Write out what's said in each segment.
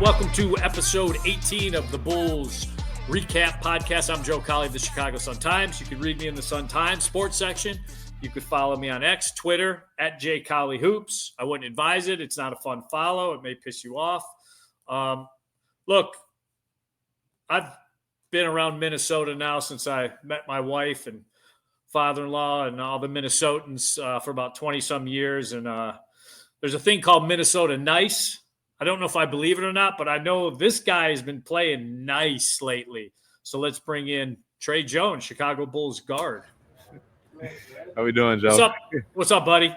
right, welcome to episode 18 of the Bulls REKAP Podcast. I'm Joe Cowley of the Chicago Sun-Times. You can read me in the Sun-Times sports section. You could follow me on X, Twitter, at @JCowleyHoops. I wouldn't advise it. It's not a fun follow. It may piss you off. Look, I've been around Minnesota now since I met my wife and father-in-law and all the Minnesotans for about 20-some years. And there's a thing called Minnesota nice. I don't know if I believe it or not, but I know this guy has been playing nice lately. So let's bring in Tre Jones, Chicago Bulls guard. How we doing, Joe? What's up, buddy?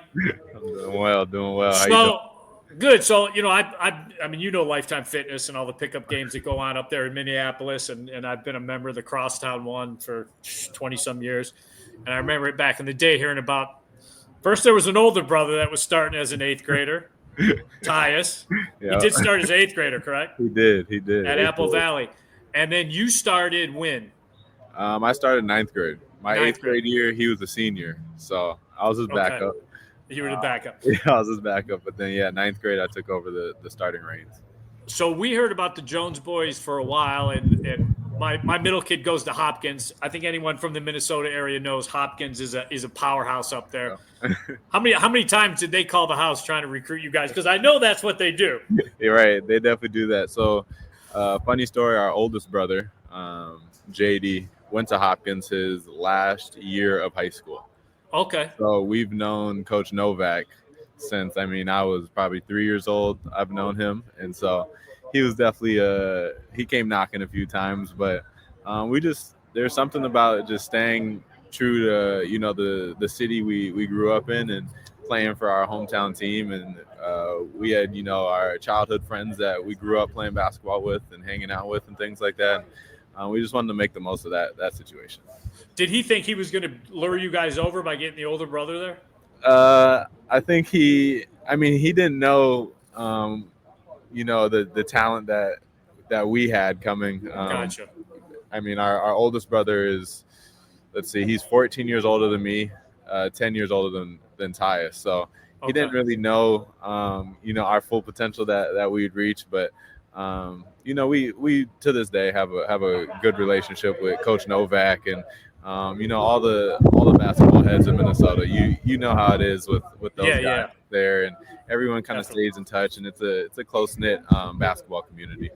I'm doing well. How you doing? Good. So, I mean, Lifetime Fitness and all the pickup games that go on up there in Minneapolis, and I've been a member of the Crosstown one for 20-some years. And I remember it back in the day hearing about – first there was an older brother that was starting as an 8th grader, Tyus. Yeah. He did start as 8th grader, correct? He did. At Apple Valley. And then you started when? I started 9th grade. My 8th grade year, he was a senior. So I was his backup. You were the backup. Yeah, I was his backup. But then, 9th grade, I took over the starting reins. So we heard about the Jones boys for a while, and my middle kid goes to Hopkins. I think anyone from the Minnesota area knows Hopkins is a powerhouse up there. Yeah. How many times did they call the house trying to recruit you guys? Because I know that's what they do. You're right. They definitely do that. So funny story, our oldest brother, JD, went to Hopkins his last year of high school. Okay. So we've known Coach Novak since, I was probably 3 years old. I've known him. And so he was definitely he came knocking a few times, but there's something about just staying true to, the city we grew up in and playing for our hometown team. And we had, our childhood friends that we grew up playing basketball with and hanging out with and things like that. We just wanted to make the most of that situation. Did he think he was going to lure you guys over by getting the older brother there? I think he didn't know, the talent that we had coming. Gotcha. Our oldest brother is, he's 14 years older than me, 10 years older than Tyus. So he didn't really know, our full potential that we'd reach. But, we to this day have a good relationship with Coach Novak and, all the basketball heads in Minnesota. You know how it is with those guys there, and everyone kind of stays in touch, and it's a close-knit basketball community.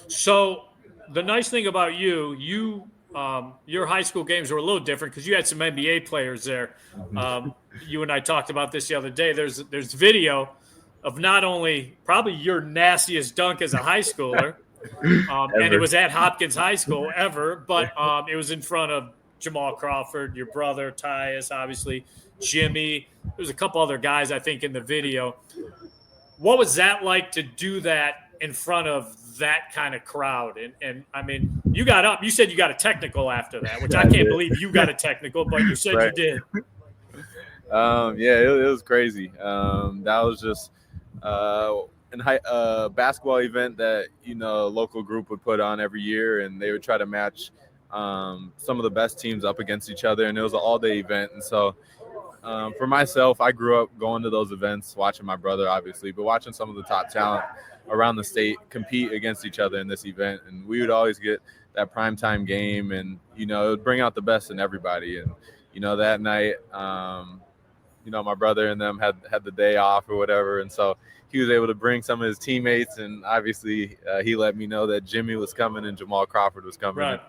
So the nice thing about you your high school games were a little different because you had some NBA players there. You and I talked about this the other day. There's video of not only probably your nastiest dunk as a high schooler, and it was at Hopkins High School but it was in front of Jamal Crawford, your brother, Tyus, obviously, Jimmy. There's a couple other guys, I think, in the video. What was that like to do that in front of that kind of crowd? And you got up. You said you got a technical after that, which I can't believe you got a technical, but you said you did. It was crazy. That was just a basketball event that a local group would put on every year, and they would try to match some of the best teams up against each other, and it was an all-day event. And so for myself, I grew up going to those events, watching my brother obviously, but watching some of the top talent around the state compete against each other in this event. And we would always get that primetime game, and it would bring out the best in everybody. And that night my brother and them had the day off or whatever, and so he was able to bring some of his teammates, and obviously he let me know that Jimmy was coming and Jamal Crawford was coming. Right.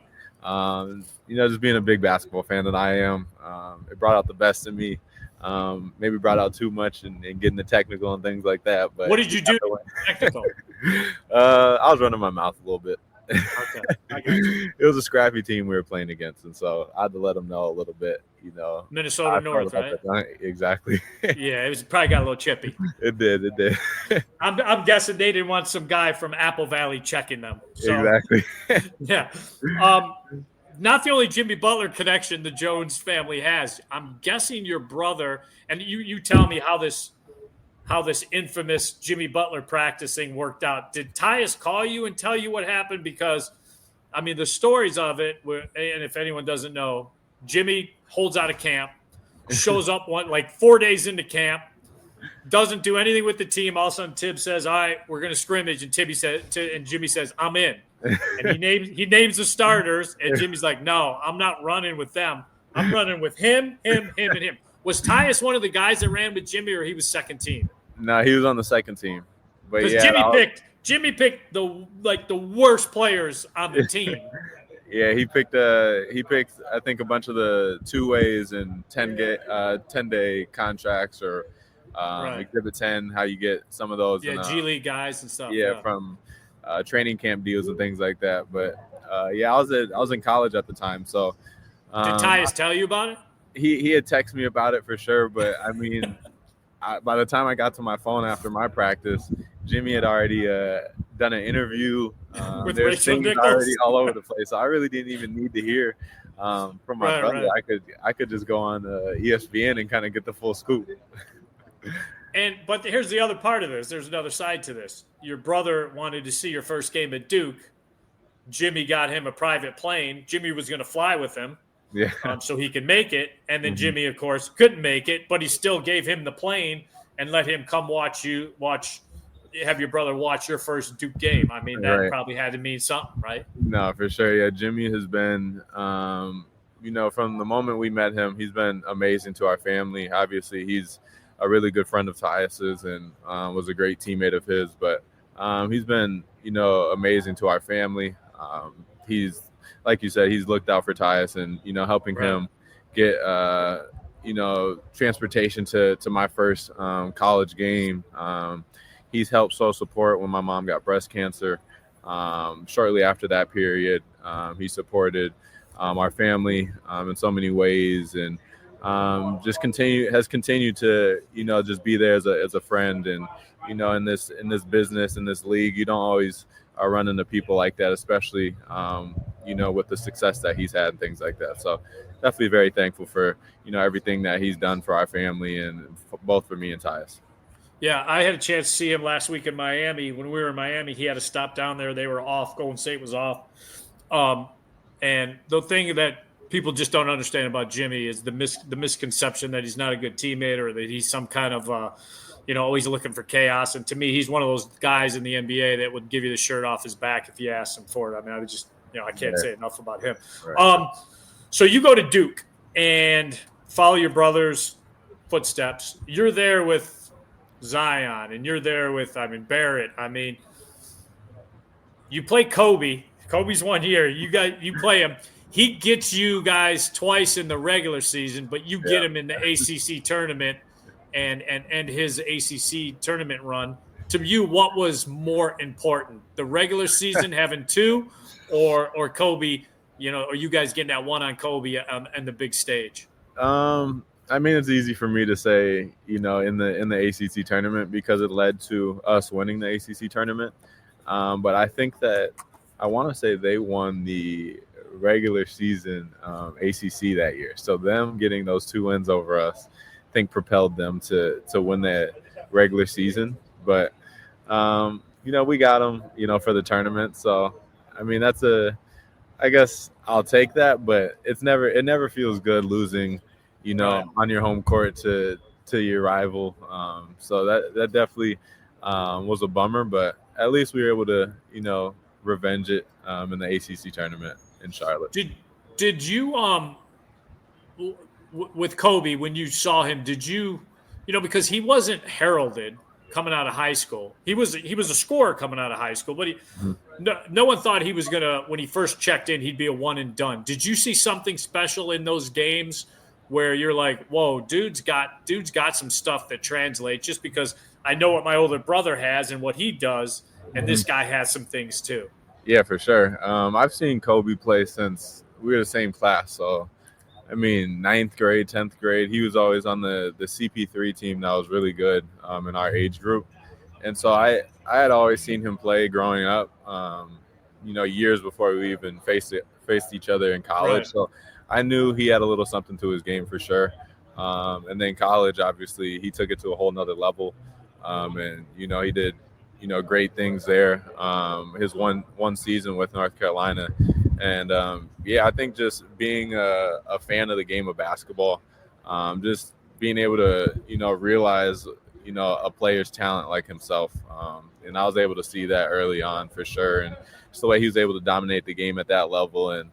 And, just being a big basketball fan that I am, it brought out the best in me. Maybe brought out too much and getting the technical and things like that. But what did you do technical? I was running my mouth a little bit. Okay, I got you. It was a scrappy team we were playing against, and so I had to let them know a little bit. Minnesota North, right? Exactly. Yeah, it probably got a little chippy. It did. I'm guessing they didn't want some guy from Apple Valley checking them. So, exactly. Yeah. Not the only Jimmy Butler connection the Jones family has. I'm guessing your brother, and you tell me how this infamous Jimmy Butler practicing worked out. Did Tyus call you and tell you what happened? Because, the stories of it were, and if anyone doesn't know, Jimmy holds out of camp, shows up 4 days into camp, doesn't do anything with the team. All of a sudden, Tibbs says, "All right, we're going to scrimmage," and Jimmy says, "I'm in." And he names the starters, and Jimmy's like, "No, I'm not running with them. I'm running with him, and him." Was Tyus one of the guys that ran with Jimmy, or he was second team? No, he was on the second team. But because Jimmy picked the worst players on the team. Yeah, he picked I think a bunch of the 2-ways and 10-day contracts or Exhibit 10, how you get some of those. Yeah, G League guys and stuff. Yeah, from training camp deals and things like that. But I was in college at the time, so. Did Tyus tell you about it? He had texted me about it for sure, but I mean, by the time I got to my phone after my practice, Jimmy had already done an interview. There's things already all over the place, so I really didn't even need to hear from my brother. Right. I could just go on ESPN and kind of get the full scoop. But here's the other part of this. There's another side to this. Your brother wanted to see your first game at Duke. Jimmy got him a private plane. Jimmy was going to fly with him. Yeah. So he could make it. And then Jimmy, of course, couldn't make it, but he still gave him the plane and let him come have your brother watch your first Duke game. I mean, that probably had to mean something, right? No, for sure. Yeah, Jimmy has been, from the moment we met him, he's been amazing to our family. Obviously, he's a really good friend of Tyus's and was a great teammate of his. But he's been, amazing to our family. He's, like you said, he's looked out for Tyus and, helping him get, transportation to my first college game. He's helped support when my mom got breast cancer. Shortly after that period, he supported our family in so many ways and has continued to, just be there as a friend. And, in this business, in this league, you don't always run into people like that, especially, with the success that he's had and things like that. So definitely very thankful for, everything that he's done for our family and both for me and Tyus. Yeah, I had a chance to see him last week in Miami. When we were in Miami, he had to stop down there. They were off. Golden State was off. And the thing that people just don't understand about Jimmy is the misconception that he's not a good teammate or that he's some kind of, always looking for chaos. And to me, he's one of those guys in the NBA that would give you the shirt off his back if you asked him for it. I mean, I can't say enough about him. Right. So you go to Duke and follow your brother's footsteps. You're there with Zion, and you're there with, Barrett. You play Kobe. Kobe's 1 year. You play him. He gets you guys twice in the regular season, but you get him in the ACC tournament and his ACC tournament run. To you, what was more important, the regular season having two, or Kobe? Are you guys getting that one on Kobe and the big stage? It's easy for me to say, in the ACC tournament because it led to us winning the ACC tournament. But I think that I want to say they won the regular season ACC that year. So them getting those 2 wins over us, I think propelled them to win that regular season. But, we got them, for the tournament. So, I guess I'll take that, but it never feels good losing, on your home court to your rival. So that definitely was a bummer, but at least we were able to, revenge it in the ACC tournament in Charlotte. Did you with Kobe, when you saw him, did you because he wasn't heralded coming out of high school. He was a scorer coming out of high school, but no one thought he was gonna, when he first checked in, he'd be a one and done. Did you see something special in those games where you're like, whoa, dude's got some stuff that translates, just because I know what my older brother has and what he does, and this guy has some things too? Yeah, for sure. I've seen Kobe play since we were the same class. So, 9th grade, 10th grade, he was always on the CP3 team that was really good in our age group. And so I had always seen him play growing up, years before we even faced each other in college. Right. So I knew he had a little something to his game for sure. And then college, obviously, he took it to a whole nother level. And, he did, great things there. His one season with North Carolina. And, I think just being a fan of the game of basketball, just being able to, realize, a player's talent like himself. And I was able to see that early on for sure. And just the way he was able to dominate the game at that level, and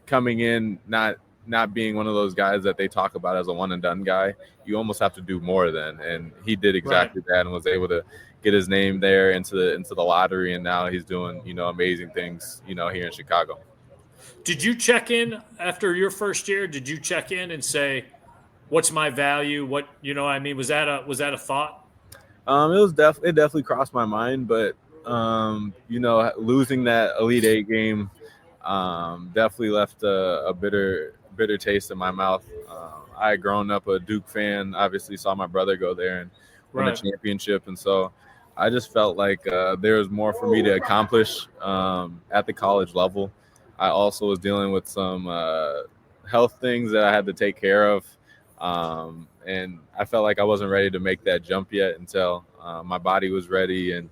coming in not being one of those guys that they talk about as a one and done guy. You almost have to do more than, and he did exactly that and was able to get his name there into the lottery, and now he's doing amazing things here in Chicago. Did you check in after your first year? Did you check in and say, what's my value? What was that a thought? It definitely crossed my mind, but losing that Elite Eight game definitely left a bitter taste in my mouth. I had grown up a Duke fan, obviously saw my brother go there and win a championship, and so I just felt like there was more for me to accomplish at the college level. I also was dealing with some health things that I had to take care of, and I felt like I wasn't ready to make that jump yet until my body was ready, and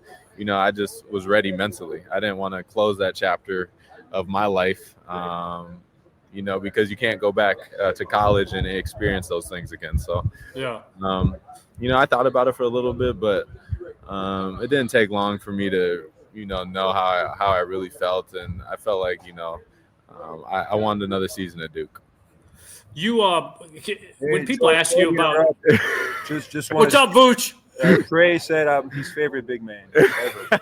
I just was ready mentally. I didn't want to close that chapter of my life, because you can't go back to college and experience those things again. So, I thought about it for a little bit, but it didn't take long for me to, know how I really felt. And I felt like, I wanted another season at Duke. You, when people ask you about, just what's up, Vooch? Trey said I'm his favorite big man.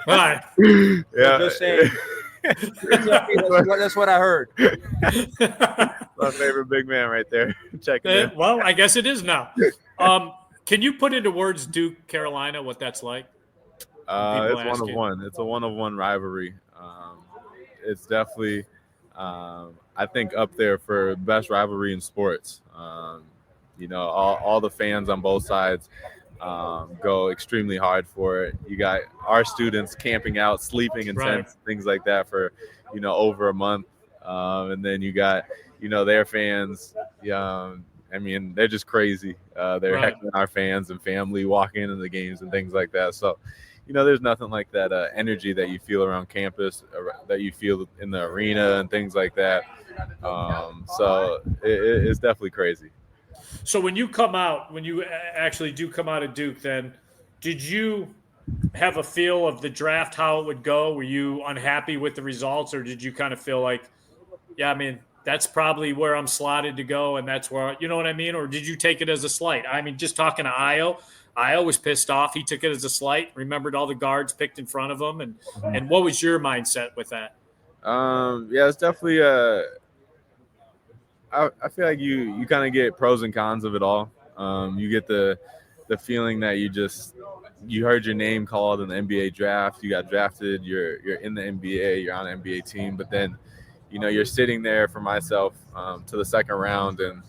All right. Yeah. Just saying. That's what I heard. My favorite big man right there. Checking in. Well, I guess it is now. Can you put into words Duke, Carolina, what that's like? It's one of one. It's a one-of-one rivalry. It's definitely, I think, up there for best rivalry in sports. All the fans on both sides go extremely hard for it. You got our students camping out, sleeping in tents, things like that for, over a month. And then you got, their fans. They're just crazy. They're heckling our fans and family walking into the games and things like that. So, there's nothing like that energy that you feel around campus, that you feel in the arena and things like that. So it's definitely crazy. So when you actually do come out of Duke, then did you have a feel of the draft, how it would go? Were you unhappy with the results, or did you kind of feel like, that's probably where I'm slotted to go, and that's where, you know what I mean? Or did you take it as a slight? Just talking to Io was pissed off. He took it as a slight, remembered all the guards picked in front of him. And what was your mindset with that? It's definitely I feel like you kind of get pros and cons of it all. You get the feeling that you heard your name called in the NBA draft. You got drafted. You're in the NBA. You're on an NBA team. But then, you're sitting there for myself to the second round, and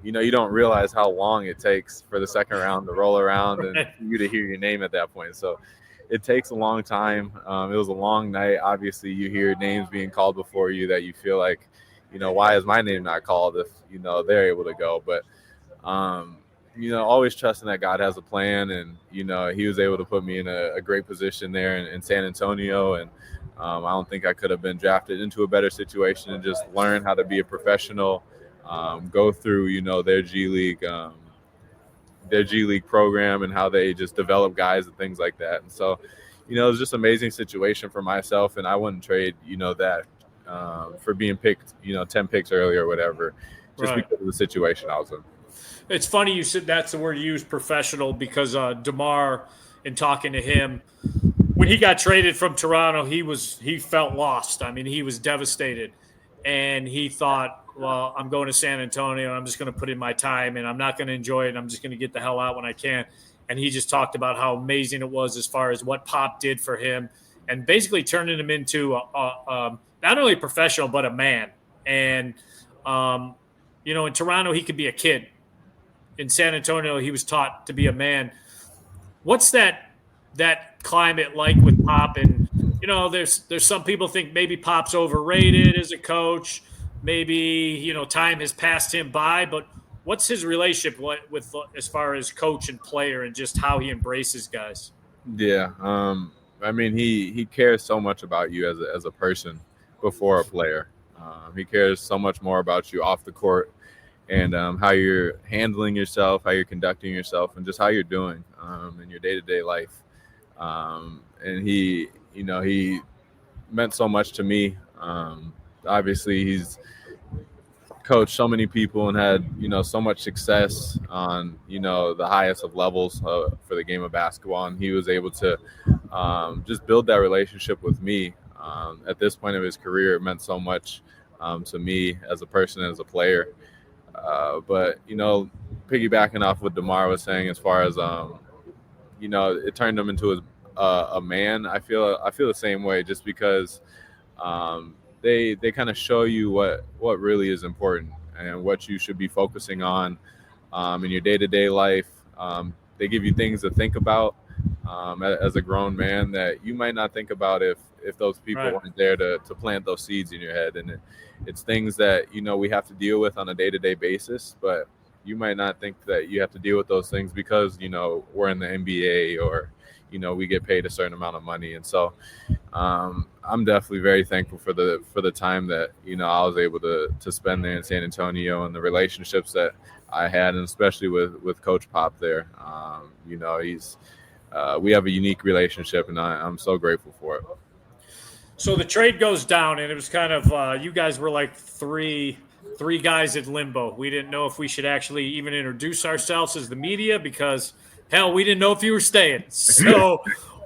you don't realize how long it takes for the second round to roll around and for you to hear your name at that point. So it takes a long time. It was a long night. Obviously, you hear names being called before you that you feel like, why is my name not called if, they're able to go? But, always trusting that God has a plan. And, he was able to put me in a great position there in San Antonio. And I don't think I could have been drafted into a better situation and just learn how to be a professional, go through, their G League program and how they just develop guys and things like that. And so, it was just an amazing situation for myself. And I wouldn't trade, that for being picked, 10 picks earlier or whatever, just because of the situation I was in. It's funny you said that's the word you used, professional, because DeMar, in talking to him, when he got traded from Toronto, he felt lost. He was devastated, and he thought, well, I'm going to San Antonio, and I'm just going to put in my time, and I'm not going to enjoy it, and I'm just going to get the hell out when I can. And he just talked about how amazing it was as far as what Pop did for him, and basically turning him into not only a professional but a man. And in Toronto, he could be a kid. In San Antonio, he was taught to be a man. What's that climate like with Pop? And there's some people think maybe Pop's overrated as a coach. Maybe time has passed him by. But what's his relationship with as far as coach and player, and just how he embraces guys? Yeah, he cares so much about you as a person before a player. He cares so much more about you off the court. and how you're handling yourself, how you're conducting yourself, and just how you're doing in your day-to-day life. And he meant so much to me. Obviously, he's coached so many people and had so much success on the highest of levels for the game of basketball, and he was able to just build that relationship with me. At this point of his career, it meant so much to me as a person and as a player. But piggybacking off what DeMar was saying, as far as it turned him into a man. I feel the same way, just because they kind of show you what really is important and what you should be focusing on in your day-to-day life. They give you things to think about as a grown man that you might not think about if those people weren't there to plant those seeds in your head. And it's things that we have to deal with on a day-to-day basis, but you might not think that you have to deal with those things because we're in the NBA or we get paid a certain amount of money. And so I'm definitely very thankful for the time that I was able to spend there in San Antonio, and the relationships that I had, and especially with Coach Pop there. We have a unique relationship, and I'm so grateful for it. So the trade goes down, and it was kind of you guys were like three guys at limbo. We didn't know if we should actually even introduce ourselves as the media, because hell, we didn't know if you were staying. So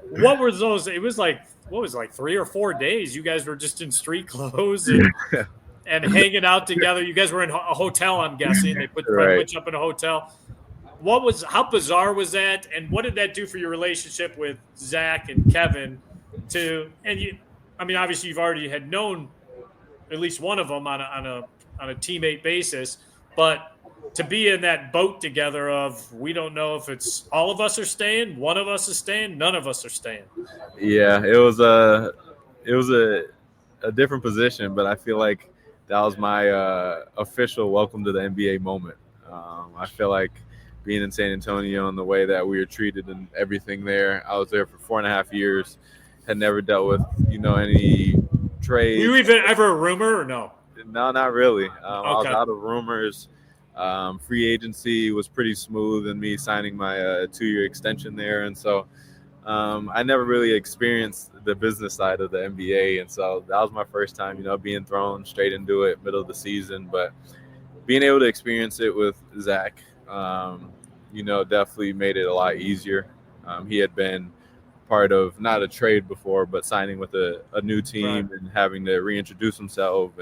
what were those? It was like, 3 or 4 days. You guys were just in street clothes and hanging out together. You guys were in a hotel, I'm guessing. They put you up in a hotel. How bizarre was that? And what did that do for your relationship with Zach and Kevin? Obviously you've already had known at least one of them on a teammate basis, but to be in that boat together of, we don't know if it's all of us are staying, one of us is staying, none of us are staying. Yeah, it was a different position, but I feel like that was my official welcome to the NBA moment. I feel like being in San Antonio and the way that we were treated and everything there. I was there for 4.5 years, had never dealt with any trade. Were you even ever a rumor or no? No, not really. Okay. I was out of rumors. Free agency was pretty smooth, and me signing my 2-year extension there. And so I never really experienced the business side of the NBA. And so that was my first time, being thrown straight into it middle of the season. But being able to experience it with Zach, definitely made it a lot easier. He had been part of not a trade before, but signing with a new team and having to reintroduce himself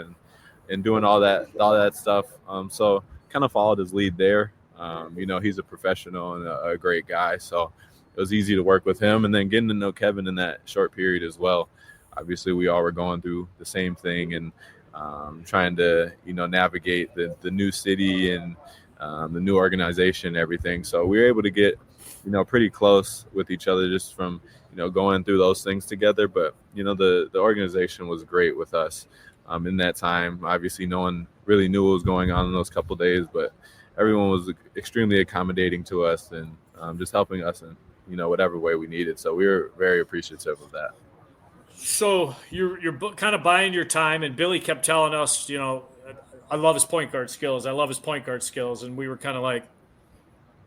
and doing all that stuff. So kind of followed his lead there. He's a professional and a great guy, so it was easy to work with him. And then getting to know Kevin in that short period as well. Obviously, we all were going through the same thing and trying to navigate the new city and the new organization and everything. So we were able to get pretty close with each other just from going through those things together. But the organization was great with us in that time. Obviously, no one really knew what was going on in those couple of days, but everyone was extremely accommodating to us and just helping us in whatever way we needed. So we were very appreciative of that. So you're kind of buying your time, and Billy kept telling us, I love his point guard skills. And we were kind of like,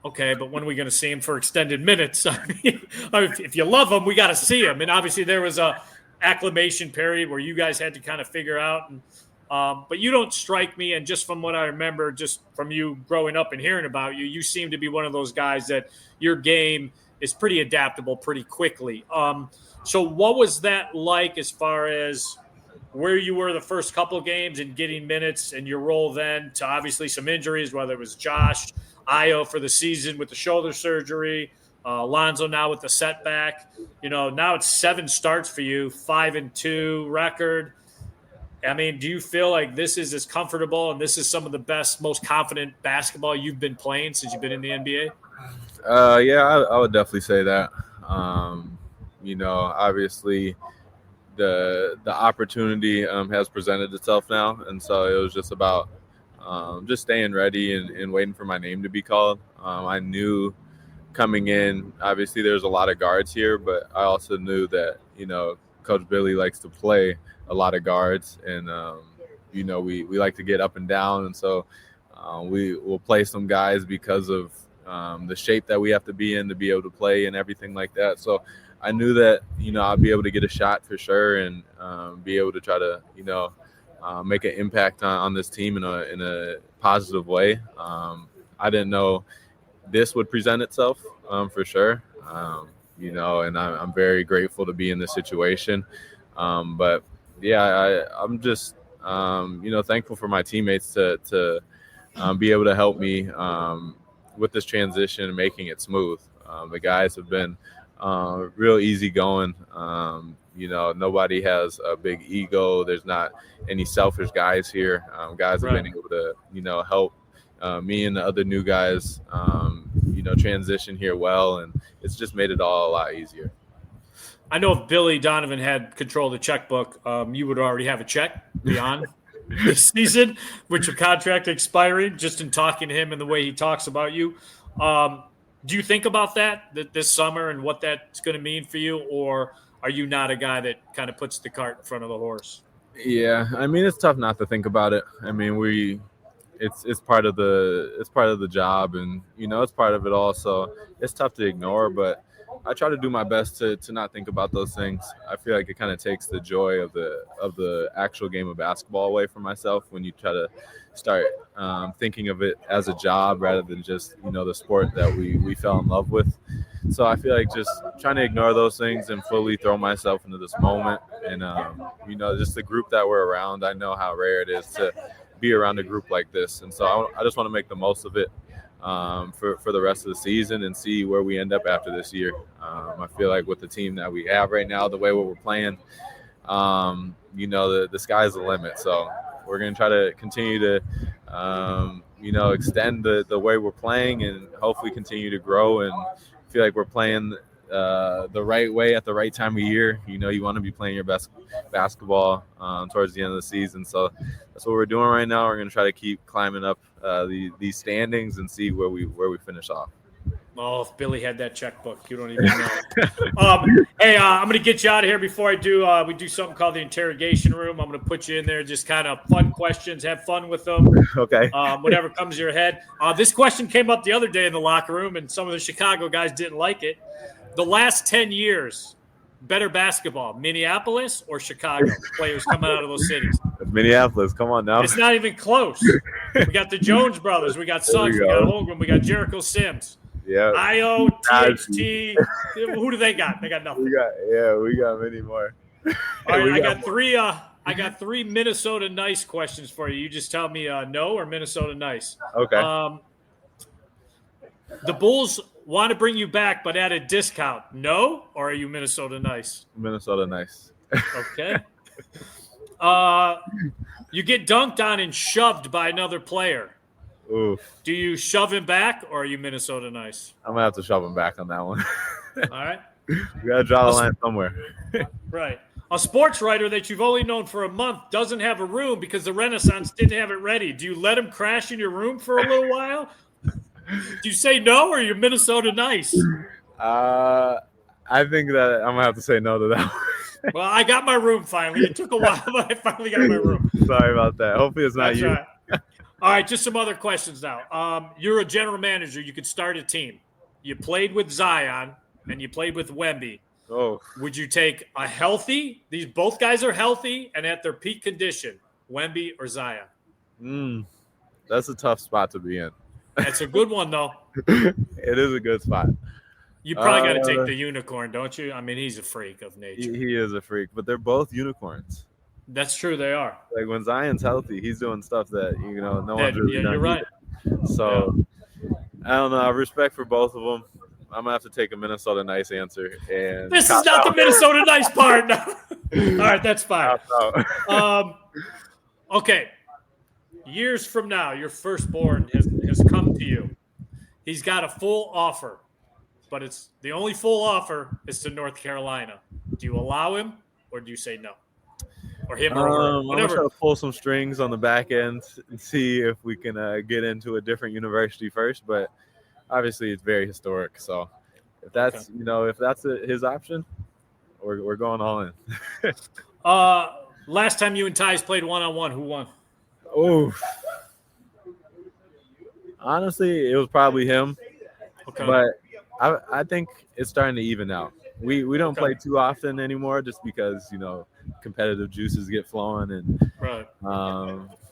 okay, but when are we going to see him for extended minutes? If you love him, we got to see him. And obviously there was a acclimation period where you guys had to kind of figure out. And but you don't strike me, and just from what I remember, just from you growing up and hearing about you, you seem to be one of those guys that your game is pretty adaptable pretty quickly. So what was that like as far as where you were the first couple games and getting minutes and your role then to obviously some injuries, whether it was Josh, Io for the season with the shoulder surgery, Lonzo now with the setback. Now it's 7 starts for you, 5-2 record. I mean, do you feel like this is as comfortable and this is some of the best, most confident basketball you've been playing since you've been in the NBA? Yeah, I would definitely say that. Obviously the opportunity has presented itself now, and so it was just about just staying ready and waiting for my name to be called. I knew coming in, obviously there's a lot of guards here, but I also knew that Coach Billy likes to play a lot of guards, and we like to get up and down, and so We will play some guys because of the shape that we have to be in to be able to play and everything like that. So I knew that, I'll be able to get a shot for sure and be able to try to, make an impact on this team in a positive way. I didn't know this would present itself for sure, and I'm very grateful to be in this situation. But yeah, I'm just, thankful for my teammates to be able to help me with this transition and making it smooth. The guys have been real easygoing. Nobody has a big ego. There's not any selfish guys here. Guys have been able to, help me and the other new guys, transition here well, and it's just made it all a lot easier. I know if Billy Donovan had control of the checkbook, you would already have a check beyond this season, with your contract expiring, just in talking to him and the way he talks about you. Do you think about that this summer and what that's going to mean for you, or are you not a guy that kind of puts the cart in front of the horse? Yeah, I mean, it's tough not to think about it. I mean, it's part of the job, and it's part of it all. So it's tough to ignore, but I try to do my best to not think about those things. I feel like it kind of takes the joy of the actual game of basketball away from myself when you try to start thinking of it as a job rather than just the sport that we fell in love with. So I feel like just trying to ignore those things and fully throw myself into this moment. And just the group that we're around, I know how rare it is to be around a group like this, and so I just want to make the most of it for the rest of the season and see where we end up after this year. I feel like with the team that we have right now, the way we're playing, the sky's the limit. So we're going to try to continue to, extend the way we're playing and hopefully continue to grow and feel like we're playing the right way at the right time of year. You want to be playing your best basketball towards the end of the season. So that's what we're doing right now. We're going to try to keep climbing up these standings and see where we finish off. Oh, if Billy had that checkbook, you don't even know. Hey, I'm going to get you out of here. Before I do, we do something called the Interrogation Room. I'm going to put you in there, just kind of fun questions, have fun with them. Okay. Whatever comes to your head. This question came up the other day in the locker room, and some of the Chicago guys didn't like it. The last 10 years, better basketball, Minneapolis or Chicago? Players coming out of those cities. Minneapolis, come on now. It's not even close. We got the Jones brothers. We got Suggs. We got Holmgren. We got Jericho Sims. Yeah. IO, THT. Who do they got? They got nothing. We got many more. All right, I got three Minnesota nice questions for you. You just tell me no or Minnesota nice. Okay. The Bulls want to bring you back, but at a discount. No, or are you Minnesota nice? Minnesota nice. Okay. You get dunked on and shoved by another player. Oof. Do you shove him back, or are you Minnesota nice? I'm going to have to shove him back on that one. All right. We got to draw the line somewhere. Right. A sports writer that you've only known for a month doesn't have a room because the Renaissance didn't have it ready. Do you let him crash in your room for a little while? Do you say no, or are you Minnesota nice? I think that I'm going to have to say no to that one. Well, I got my room finally. It took a while, but I finally got my room. Sorry about that. Hopefully it's not That's you. Right. All right, just some other questions now. You're a general manager. You could start a team. You played with Zion, and you played with Wemby. Oh. Would you take a healthy – these both guys are healthy and at their peak condition, Wemby or Zion? That's a tough spot to be in. That's a good one, though. It is a good spot. You probably got to take the unicorn, don't you? I mean, he's a freak of nature. He is a freak, but they're both unicorns. That's true, they are. Like when Zion's healthy, he's doing stuff that no one's really done. You're right. So I don't know. I have respect for both of them. I'm gonna have to take a Minnesota nice answer. And this is not the Minnesota nice part. No. All right, that's fine. Okay. Years from now, your firstborn has come to you. He's got a full offer, but it's the only full offer is to North Carolina. Do you allow him, or do you say no? Or him or her, whatever. I'm going to try to pull some strings on the back end and see if we can get into a different university first. But obviously, it's very historic. So if that's his option, we're going all in. Last time you and Ty's played one-on-one, who won? Oh, Honestly, it was probably him. Okay. But I think it's starting to even out. We don't play too often anymore just because, competitive juices get flowing and, Right.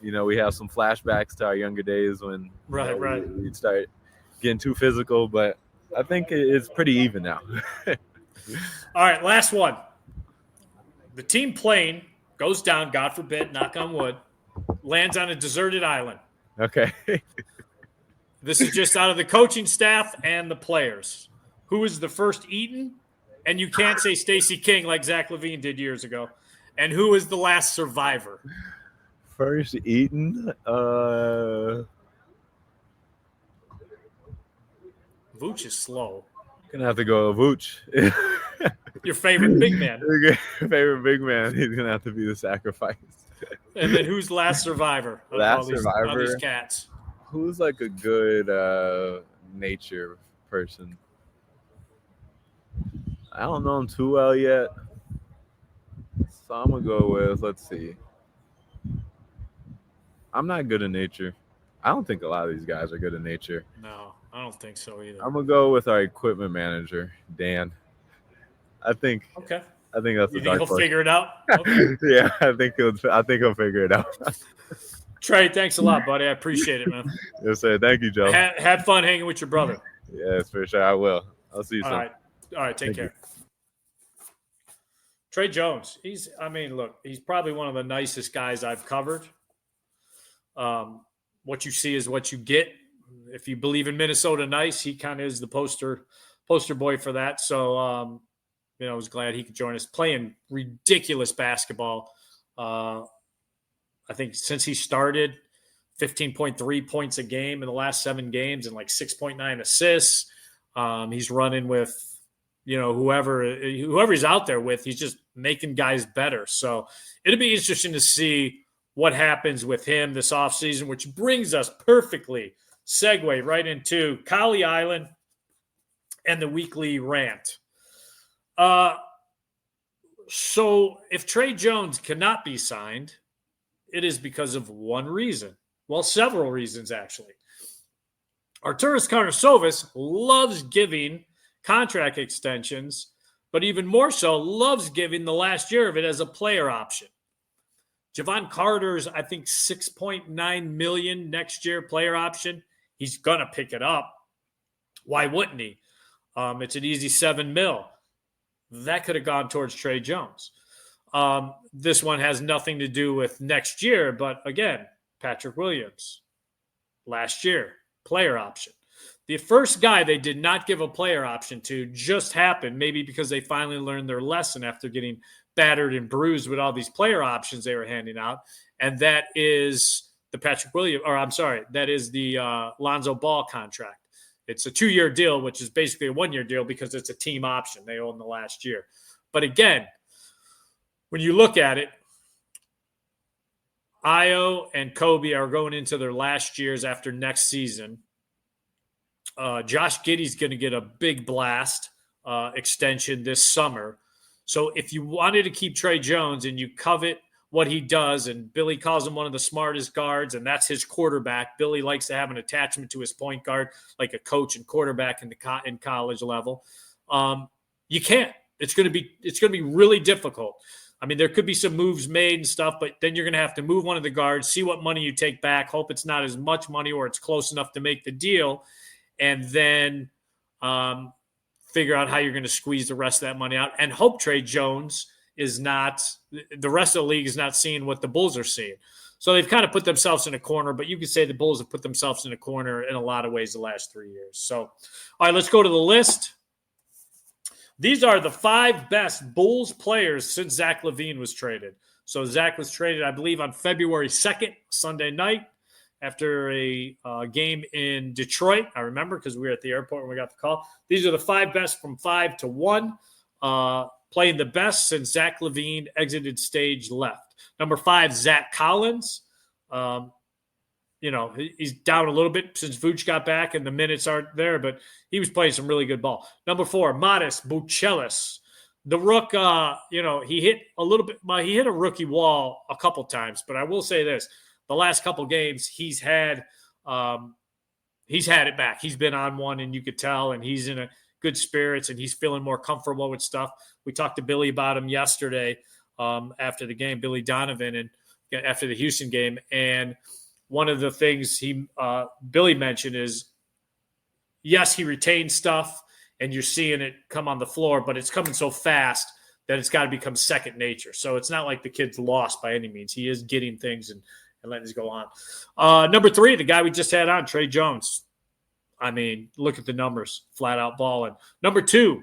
We have some flashbacks to our younger days when we'd start getting too physical. But I think it's pretty even now. All right, last one. The team plane goes down, God forbid, knock on wood, lands on a deserted island. Okay. This is just out of the coaching staff and the players. Who is the first eaten? And you can't say Stacey King like Zach LaVine did years ago. And who is the last survivor? First eaten? Vooch is slow. Gonna have to go Vooch. Your favorite big man. Favorite big man. He's gonna have to be the sacrifice. And then who's last survivor? Of these cats. Who's like a good nature person? I don't know him too well yet. So I'm going to go with, let's see. I'm not good at nature. I don't think a lot of these guys are good at nature. No, I don't think so either. I'm going to go with our equipment manager, Dan. I think that's the dark he'll horse. figure it out? Okay. Yeah, I think he'll figure it out. Trey, thanks a lot, buddy. I appreciate it, man. Yes, sir. Thank you, Joe. Had fun hanging with your brother. Yes, for sure. I will. I'll see you soon. All right. Take care. Tre Jones. He's probably one of the nicest guys I've covered. What you see is what you get. If you believe in Minnesota nice, he kind of is the poster boy for that. So, I was glad he could join us. Playing ridiculous basketball. I think since he started, 15.3 points a game in the last 7 games and like 6.9 assists. He's running with, whoever he's out there with, he's just making guys better. So it'll be interesting to see what happens with him this offseason, which brings us perfectly segue right into Cowley Island and the weekly rant. So if Tre Jones cannot be signed, it is because of one reason. Well, several reasons, actually. Arturas Karnisovas loves giving contract extensions, but even more so, loves giving the last year of it as a player option. Javon Carter's, I think, $6.9 million next year player option. He's going to pick it up. Why wouldn't he? It's an easy $7 million. That could have gone towards Tre Jones. This one has nothing to do with next year, but again, Patrick Williams, last year, player option. The first guy they did not give a player option to just happened, maybe because they finally learned their lesson after getting battered and bruised with all these player options they were handing out, and that is the that is the Lonzo Ball contract. It's a 2-year deal, which is basically a 1-year deal because it's a team option. They own the last year. But again, when you look at it, Ayo and Kobe are going into their last years after next season. Josh Giddey's going to get a big blast extension this summer. So if you wanted to keep Tre Jones and you covet what he does, and Billy calls him one of the smartest guards, and that's his quarterback. Billy likes to have an attachment to his point guard, like a coach and quarterback in college level. You can't. It's going to be really difficult. I mean, there could be some moves made and stuff, but then you're going to have to move one of the guards, see what money you take back, hope it's not as much money or it's close enough to make the deal, and then figure out how you're going to squeeze the rest of that money out and hope Tre Jones is not – the rest of the league is not seeing what the Bulls are seeing. So they've kind of put themselves in a corner, but you could say the Bulls have put themselves in a corner in a lot of ways the last 3 years. So, all right, let's go to the list. These are the 5 best Bulls players since Zach LaVine was traded. So Zach was traded, I believe, on February 2nd, Sunday night, after a game in Detroit. I remember because we were at the airport when we got the call. These are the 5 best from 5 to 1, playing the best since Zach LaVine exited stage left. Number 5, Zach Collins. He's down a little bit since Vooch got back and the minutes aren't there, but he was playing some really good ball. Number 4, Modest Buchelis. The Rook, he hit a little bit. He hit a rookie wall a couple times, but I will say this. The last couple games, he's had he's had it back. He's been on one, and you could tell, and he's in a good spirits, and he's feeling more comfortable with stuff. We talked to Billy about him yesterday after the game, Billy Donovan, and after the Houston game. And one of the things Billy mentioned is, yes, he retained stuff, and you're seeing it come on the floor, but it's coming so fast that it's got to become second nature. So it's not like the kid's lost by any means. He is getting things and letting it go on. Number 3, the guy we just had on, Tre Jones. I mean, look at the numbers, flat out balling. Number 2,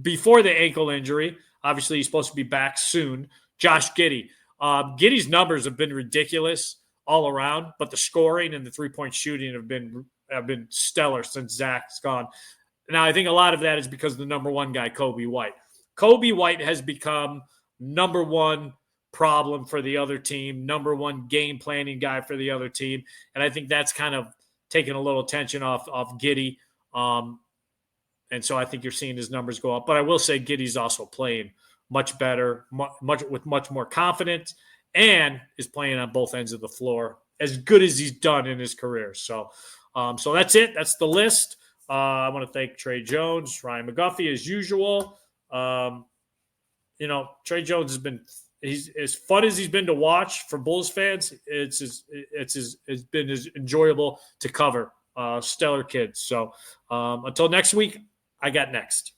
before the ankle injury, obviously he's supposed to be back soon, Josh Giddey. Giddey's numbers have been ridiculous all around, but the scoring and the three-point shooting have been stellar since Zach's gone. Now, I think a lot of that is because of the number 1 guy, Kobe White. Kobe White has become number 1 problem for the other team, number 1 game planning guy for the other team. And I think that's kind of taken a little tension off Giddey. And so I think you're seeing his numbers go up. But I will say Giddey's also playing much better, with much more confidence, and is playing on both ends of the floor as good as he's done in his career. So that's it. That's the list. I want to thank Tre Jones, Ryan McGuffey, as usual. Tre Jones has been – he's as fun as he's been to watch for Bulls fans. It's been as enjoyable to cover. Stellar kids. So until next week, I got next.